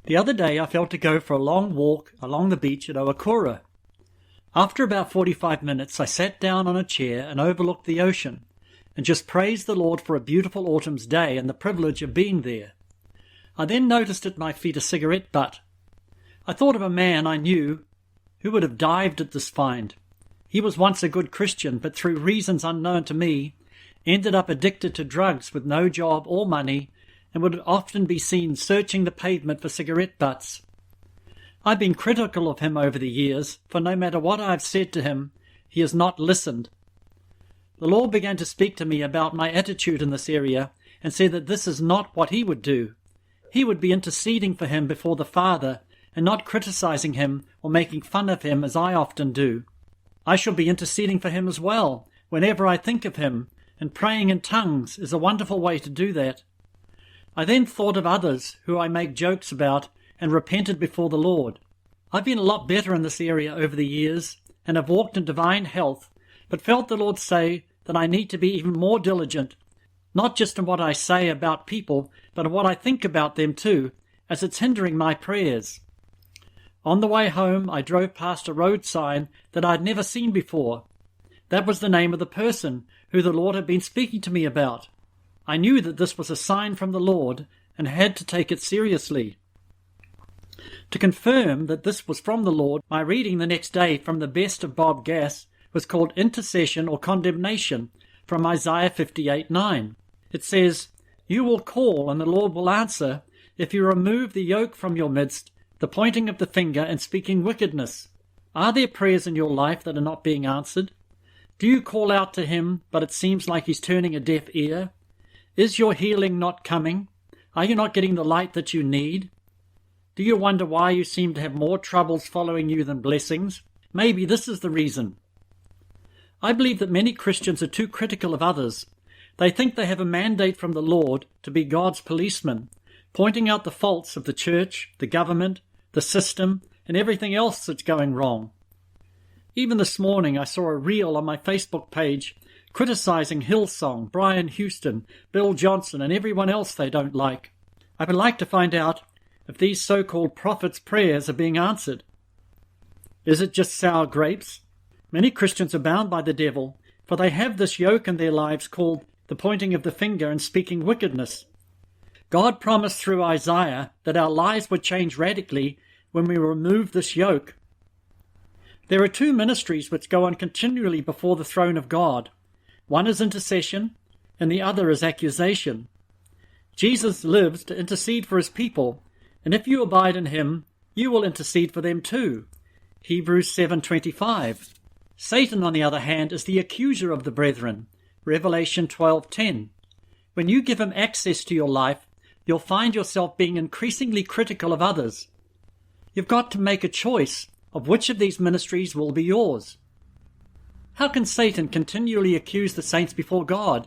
The other day I felt to go for a long walk along the beach at Oakura. After about 45 minutes I sat down on a chair and overlooked the ocean and just praised the Lord for a beautiful autumn's day and the privilege of being there. I then noticed at my feet a cigarette butt. I thought of a man I knew who would have dived at this find. He was once a good Christian, but through reasons unknown to me, ended up addicted to drugs with no job or money and would often be seen searching the pavement for cigarette butts. I've been critical of him over the years, for no matter what I've said to him, he has not listened. The Lord began to speak to me about my attitude in this area and said that this is not what he would do. He would be interceding for him before the Father and not criticizing him or making fun of him as I often do. I shall be interceding for him as well whenever I think of him, and praying in tongues is a wonderful way to do that. I then thought of others who I make jokes about and repented before the Lord. I've been a lot better in this area over the years and have walked in divine health, but felt the Lord say that I need to be even more diligent, not just in what I say about people, but in what I think about them too, as it's hindering my prayers. On the way home, I drove past a road sign that I'd never seen before. That was the name of the person who the Lord had been speaking to me about. I knew that this was a sign from the Lord and had to take it seriously. To confirm that this was from the Lord, my reading the next day from the best of Bob Gass was called Intercession or Condemnation from Isaiah 58:9. It says, "You will call and the Lord will answer if you remove the yoke from your midst, the pointing of the finger and speaking wickedness." Are there prayers in your life that are not being answered? Do you call out to him, but it seems like he's turning a deaf ear? Is your healing not coming? Are you not getting the light that you need? Do you wonder why you seem to have more troubles following you than blessings? Maybe this is the reason. I believe that many Christians are too critical of others. They think they have a mandate from the Lord to be God's policeman, pointing out the faults of the church, the government, the system, and everything else that's going wrong. Even this morning I saw a reel on my Facebook page criticizing Hillsong, Brian Houston, Bill Johnson, and everyone else they don't like. I would like to find out if these so-called prophets' prayers are being answered. Is it just sour grapes? Many Christians are bound by the devil, for they have this yoke in their lives called the pointing of the finger and speaking wickedness. God promised through Isaiah that our lives would change radically when we remove this yoke. There are two ministries which go on continually before the throne of God. One is intercession, and the other is accusation. Jesus lives to intercede for his people, and if you abide in him, you will intercede for them too. Hebrews 7:25. Satan, on the other hand, is the accuser of the brethren. Revelation 12:10. When you give him access to your life, you'll find yourself being increasingly critical of others. You've got to make a choice of which of these ministries will be yours. How can Satan continually accuse the saints before God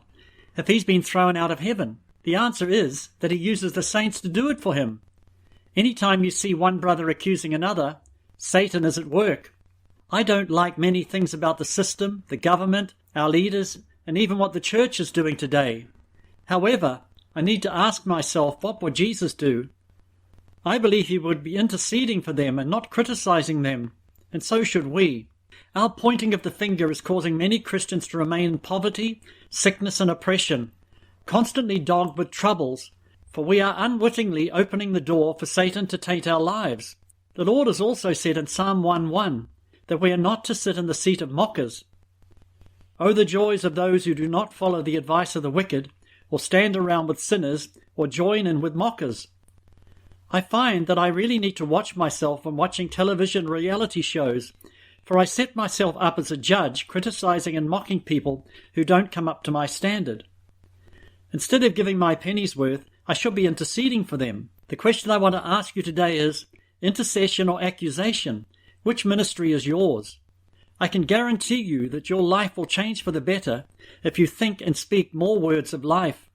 if he's been thrown out of heaven? The answer is that he uses the saints to do it for him. Anytime you see one brother accusing another, Satan is at work. I don't like many things about the system, the government, our leaders, and even what the church is doing today. However, I need to ask myself, what would Jesus do? I believe he would be interceding for them and not criticizing them, and so should we. Our pointing of the finger is causing many Christians to remain in poverty, sickness, and oppression, constantly dogged with troubles, for we are unwittingly opening the door for Satan to take our lives. The Lord has also said in Psalm 1:1 that we are not to sit in the seat of mockers. Oh, the joys of those who do not follow the advice of the wicked, or stand around with sinners, or join in with mockers. I find that I really need to watch myself when watching television reality shows, for I set myself up as a judge, criticizing and mocking people who don't come up to my standard. Instead of giving my penny's worth, I should be interceding for them. The question I want to ask you today is, intercession or accusation? Which ministry is yours? I can guarantee you that your life will change for the better if you think and speak more words of life.